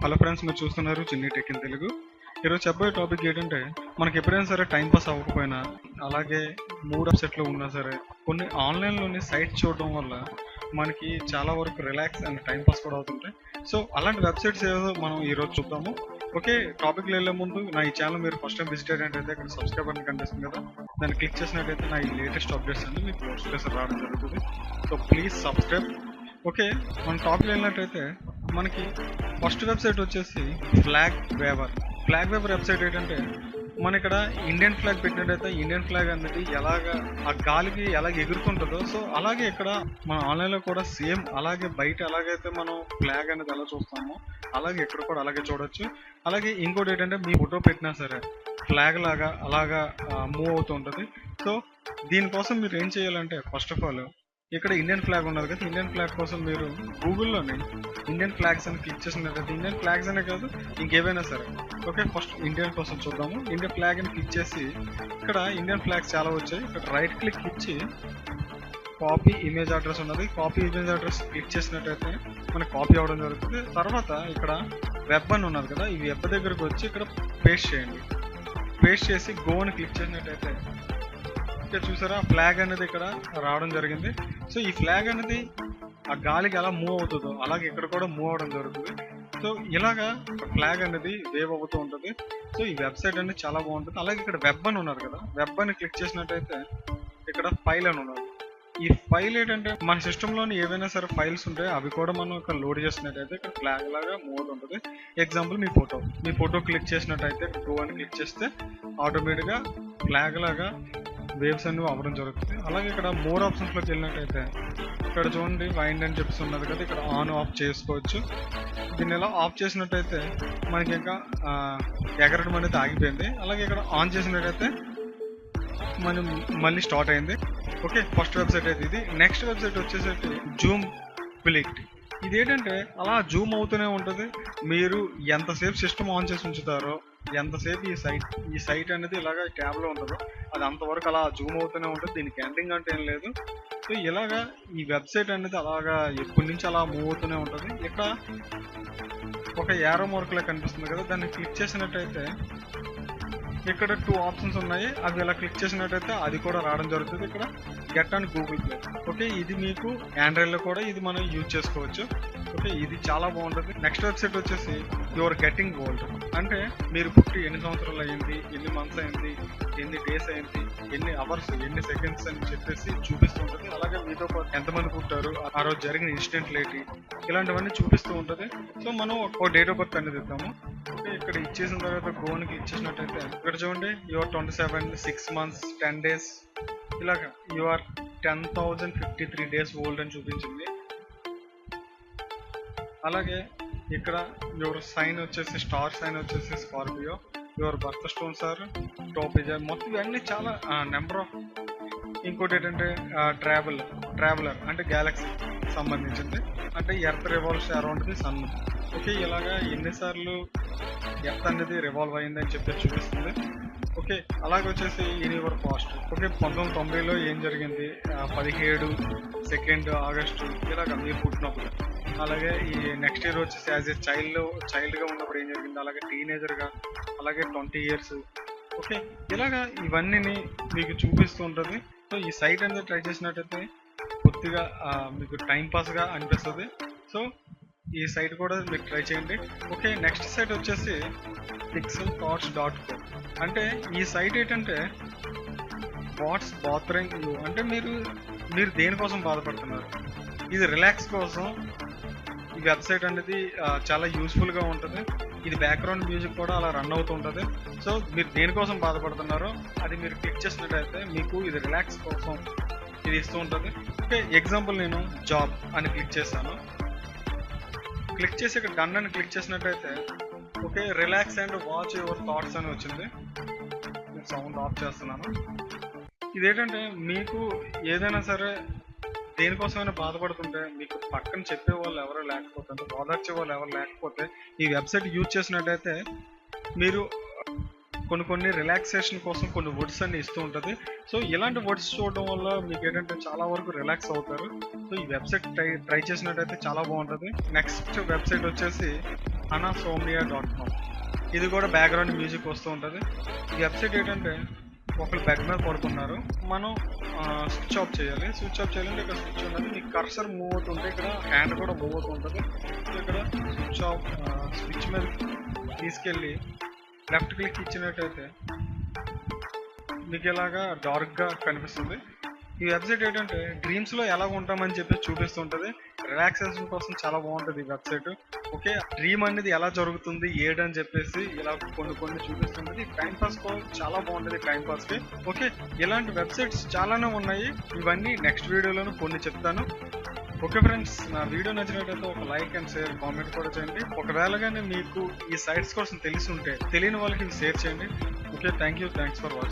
Hello friends, మీరు చూస్తున్నారు చిన్ని టెక్ ఇన్ తెలుగు. ఈరోజు చెప్పే టాపిక్ ఏంటంటే, మనకి ఎప్పుడైనా సరే టైం పాస్ అవ్వకపోయినా, అలాగే మూడ్ అప్సెట్లో ఉన్నా సరే, కొన్ని ఆన్లైన్లోని సైట్స్ చూడడం వల్ల మనకి చాలా వరకు రిలాక్స్ అండ్ టైం పాస్ కూడా అవుతుంటాయి. సో అలాంటి వెబ్సైట్స్ ఏదో మనం ఈరోజు చూద్దాము. ఓకే, టాపిక్లో వెళ్ళే ముందు నా ఈ ఛానల్ మీరు ఫస్ట్ టైం విజిట్ అయినట్టయితే ఇక్కడ సబ్స్క్రైబ్ అని కనిపిస్తుంది కదా, దాన్ని క్లిక్ చేసినట్టయితే నా ఈ లేటెస్ట్ అప్డేట్స్ అన్ని మీకు నోటిఫికేషన్ రావడం జరుగుతుంది. So please subscribe. ఓకే, మన టాపిక్ వెళ్ళినట్టయితే మనకి ఫస్ట్ వెబ్సైట్ వచ్చేసి ఫ్లాగ్ వేవర్ వెబ్సైట్ ఏంటంటే, మన ఇక్కడ ఇండియన్ ఫ్లాగ్ పెట్టినట్టయితే ఇండియన్ ఫ్లాగ్ అనేది ఎలాగా ఆ గాలికి ఎలాగ ఎగురుతుంటుందో, సో అలాగే ఇక్కడ మన ఆన్లైన్లో కూడా సేమ్ అలాగే బయట ఎలాగైతే మనం ఫ్లాగ్ అనేది ఎలా చూస్తామో అలాగే ఇక్కడ కూడా అలాగే చూడొచ్చు. అలాగే ఇంకోటి ఏంటంటే, మీ ఫోటో పెట్టినా సరే ఫ్లాగ్ లాగా అలాగా మూవ్ అవుతూ ఉంటుంది. సో దీనికోసం మీరు ఏం చేయాలంటే, ఫస్ట్ ఆఫ్ ఆల్ ఇక్కడ ఇండియన్ ఫ్లాగ్ ఉన్నది కదా, ఇండియన్ ఫ్లాగ్ కోసం మీరు గూగుల్లోనే ఇండియన్ ఫ్లాగ్స్ అని క్లిక్ చేసినట్లయితే, ఇండియన్ ఫ్లాగ్స్ అనే కాదు ఇంకేవైనా సరే, ఓకే ఫస్ట్ ఇండియన్ కోసం చూద్దాము. ఇండియన్ ఫ్లాగ్ అని క్లిక్ చేసి ఇక్కడ ఇండియన్ ఫ్లాగ్స్ చాలా వచ్చాయి. ఇక్కడ రైట్ క్లిక్ ఇచ్చి కాపీ ఇమేజ్ అడ్రస్ ఉన్నది, కాపీ ఇమేజ్ అడ్రస్ క్లిక్ చేసినట్టయితే మనకు కాపీ అవ్వడం జరుగుతుంది. తర్వాత ఇక్కడ వెబ్ అని ఉన్నది కదా, ఈ వెబ్ దగ్గరకు వచ్చి ఇక్కడ పేస్ట్ చేయండి. పేస్ట్ చేసి గో అని క్లిక్ చేసినట్టయితే చూసారా ఫ్లాగ్ అనేది ఇక్కడ రావడం జరిగింది. సో ఈ ఫ్లాగ్ అనేది ఆ గాలికి ఎలా మూవ్ అవుతుందో అలాగే ఇక్కడ కూడా మూవ్ అవడం జరుగుతుంది. సో ఇలాగా ఫ్లాగ్ అనేది వేవ్ అవుతూ ఉంటుంది. సో ఈ వెబ్సైట్ అనేది చాలా బాగుంటుంది. అలాగే ఇక్కడ వెబ్ అని ఉన్నారు కదా, వెబ్ అని క్లిక్ చేసినట్టయితే ఇక్కడ ఫైల్ అని ఉన్నది. ఈ ఫైల్ ఏంటంటే, మన సిస్టంలోని ఏవైనా సరే ఫైల్స్ ఉంటాయి అవి కూడా మనం ఇక్కడ లోడ్ చేసినట్టయితే ఇక్కడ ఫ్లాగ్ లాగా మూవ్ అవుతుంటుంది. ఎగ్జాంపుల్ మీ ఫోటో క్లిక్ చేసినట్టయితే గో అని క్లిక్ చేస్తే ఆటోమేటిక్గా ఫ్లాగ్ లాగా వేవ్స్ అనేవి అవ్వడం జరుగుతుంది. అలాగే ఇక్కడ మోర్ ఆప్షన్స్లోకి వెళ్ళినట్టయితే ఇక్కడ చూడండి వైండ్ అని చెప్పి ఉన్నది కదా, ఇక్కడ ఆన్ ఆఫ్ చేసుకోవచ్చు. దీన్ని ఎలా ఆఫ్ చేసినట్టయితే మనకి ఇంకా ఎగరడం అనేది ఆగిపోయింది. అలాగే ఇక్కడ ఆన్ చేసినట్టయితే మనం మళ్ళీ స్టార్ట్ అయింది. ఓకే, ఫస్ట్ వెబ్సైట్ అయితే ఇది. నెక్స్ట్ వెబ్సైట్ వచ్చేసరికి జూమ్ ప్లిట్. ఇదేంటంటే అలా జూమ్ అవుతూనే ఉంటుంది. మీరు ఎంతసేపు సిస్టమ్ ఆన్ చేసి ఉంచుతారో, ఎంతసేపు ఈ సైట్ అనేది ఇలాగ ట్యాబ్లో ఉంటుందో అది అంతవరకు అలా జూమ్ అవుతూనే ఉంటుంది. దీనికి ఎండింగ్ అంటే ఏం లేదు. సో ఇలాగా ఈ వెబ్సైట్ అనేది అలాగా ఎప్పటి నుంచి అలా మూవ్ అవుతూనే ఉంటుంది. ఇక్కడ ఒక యారో మార్కులా కనిపిస్తుంది కదా, దాన్ని క్లిక్ చేసినట్టయితే ఇక్కడ 2 ఆప్షన్స్ ఉన్నాయి. అవి ఇలా క్లిక్ చేసినట్టయితే అది కూడా రావడం జరుగుతుంది. ఇక్కడ get on Google play. Okay, ఇది మీకు ఆండ్రాయిడ్లో కూడా ఇది మనం యూజ్ చేసుకోవచ్చు. ఓకే, ఇది చాలా బాగుంటుంది. నెక్స్ట్ వెబ్సైట్ వచ్చేసి యువర్ గెట్టింగ్ ఓల్డ్. అంటే మీరు పుట్టి ఎన్ని సంవత్సరాలు అయ్యింది, ఎన్ని మంత్స్ అయింది, ఎన్ని డేస్ అయింది, ఎన్ని అవర్స్, ఎన్ని సెకండ్స్ అని చెప్పేసి చూపిస్తూ ఉంటుంది. అలాగే మీతో పాటు ఎంతమంది పుట్టారు, ఆ రోజు జరిగిన ఇన్సిడెంట్లు ఏంటి, ఇలాంటివన్నీ చూపిస్తూ ఉంటుంది. సో మనం ఒక డేట్ ఆఫ్ బర్త్ అనేది ఇద్దాము. ఓకే, ఇక్కడ ఇచ్చేసిన తర్వాత గోన్కి ఇచ్చేసినట్టయితే ఇక్కడ చూడండి యువర్ 27, 6 months, 10 days, ఇలాగా యువర్ 10,053 days ఓల్డ్ అని చూపించింది. అలాగే ఇక్కడ యువర్ సైన్ వచ్చేసి స్టార్ సైన్ వచ్చేసి Scorpio, your birth stones are topaz, మొత్తం ఇవన్నీ చాలా నెంబర్ ఆఫ్. ఇంకోటి ఏంటంటే ట్రావెలర్ అంటే గ్యాలక్సీ సంబంధించింది, అంటే earth revolves around the sun. Okay, ఇలాగా ఎన్నిసార్లు ఎర్త్ అనేది రివాల్వ్ అయిందని చెప్పి చూపిస్తుంది. ఓకే, అలాగే వచ్చేసి ఇన్ యువర్ పాస్ట్. ఓకే, 1990లో ఏం జరిగింది, 17 ఆగస్టు ఇలాగా మీరు పుట్టినప్పుడు. అలాగే ఈ నెక్స్ట్ ఇయర్ వచ్చేసి యాజ్ ఏ చైల్డ్గా ఉన్నప్పుడు ఏం జరిగింది, అలాగే టీనేజర్గా, అలాగే 20 years. ఓకే, ఇలాగా ఇవన్నీ మీకు చూపిస్తూ ఉంటుంది. సో ఈ సైట్ అనేది ట్రై చేసినట్టయితే కొద్దిగా మీకు టైంపాస్గా అనిపిస్తుంది. సో ఈ సైట్ కూడా మీరు ట్రై చేయండి. ఓకే, నెక్స్ట్ సైట్ వచ్చేసి pixelthoughts.com. అంటే ఈ సైట్ ఏంటంటే వాట్స్ బాథరింగ్ యూ, అంటే మీరు దేనికోసం బాధపడుతున్నారు, ఇది రిలాక్స్ కోసం ఈ వెబ్సైట్ అనేది చాలా యూస్ఫుల్గా ఉంటుంది. ఇది బ్యాక్గ్రౌండ్ మ్యూజిక్ కూడా అలా రన్ అవుతూ ఉంటుంది. సో మీరు దేనికోసం బాధపడుతున్నారో అది మీరు క్లిక్ చేసినట్టయితే మీకు ఇది రిలాక్స్ కోసం ఇది ఇస్తూ ఉంటుంది. ఓకే, ఎగ్జాంపుల్ నేను జాబ్ అని క్లిక్ చేశాను. క్లిక్ చేసి ఇక్కడ డన్ అని క్లిక్ చేసినట్టయితే okay relax and watch your thoughts అని వచ్చింది. నేను సౌండ్ ఆఫ్ చేస్తున్నాను. ఇదేంటంటే మీకు ఏదైనా సరే దేనికోసమైనా బాధపడుతుంటే మీకు పక్కన చెప్పే వాళ్ళు ఎవరో లేకపోతే, అంటే ఓదార్చే వాళ్ళు ఎవరు లేకపోతే ఈ వెబ్సైట్ యూజ్ చేసినట్టయితే మీరు కొన్ని రిలాక్సేషన్ కోసం కొన్ని వర్డ్స్ అన్ని ఇస్తూ ఉంటుంది. సో ఇలాంటి వర్డ్స్ చూడడం వల్ల మీకు ఏంటంటే చాలా వరకు రిలాక్స్ అవుతారు. సో ఈ వెబ్సైట్ ట్రై చేసినట్టయితే చాలా బాగుంటుంది. నెక్స్ట్ వెబ్సైట్ వచ్చేసి anasomnia.com. ఇది కూడా బ్యాక్గ్రౌండ్ మ్యూజిక్ వస్తూ ఉంటుంది. ఈ వెబ్సైట్ ఏంటంటే ఒకళ్ళు బెడ్ మీద పడుకున్నారు, మనం స్విచ్ ఆఫ్ చేయాలి. స్విచ్ ఆఫ్ చేయాలంటే ఇక్కడ స్విచ్ ఉన్నది, మీకు కర్సర్ మూవ్ అవుతుంటే ఇక్కడ హ్యాండ్ కూడా మూవ్ అవుతూ ఉంటుంది. ఇక్కడ స్విచ్ మీద తీసుకెళ్ళి లెఫ్ట్ క్లిక్ ఇచ్చినట్టయితే మీకు ఇలాగా డార్క్గా కనిపిస్తుంది. ఈ వెబ్సైట్ ఏంటంటే డ్రీమ్స్లో ఎలా ఉంటామని చెప్పి చూపిస్తుంటుంది. రిలాక్సేషన్ కోసం చాలా బాగుంటుంది ఈ వెబ్సైట్. ఓకే, డ్రీమ్ అనేది ఎలా జరుగుతుంది ఏడని చెప్పేసి ఇలా కొన్ని చూపిస్తుంటుంది. టైం పాస్ చాలా బాగుంటుంది టైం పాస్కి. ఓకే, ఇలాంటి వెబ్సైట్స్ చాలానే ఉన్నాయి, ఇవన్నీ నెక్స్ట్ వీడియోలోనూ కొన్ని చెప్తాను. ఓకే ఫ్రెండ్స్, నా వీడియో నచ్చినట్లయితే ఒక లైక్ అండ్ షేర్, కామెంట్ కూడా చేయండి. ఒకవేళగానే మీకు ఈ సైట్స్ కోసం తెలిసి ఉంటే తెలియని వాళ్ళకి షేర్ చేయండి. Okay, thanks for watching.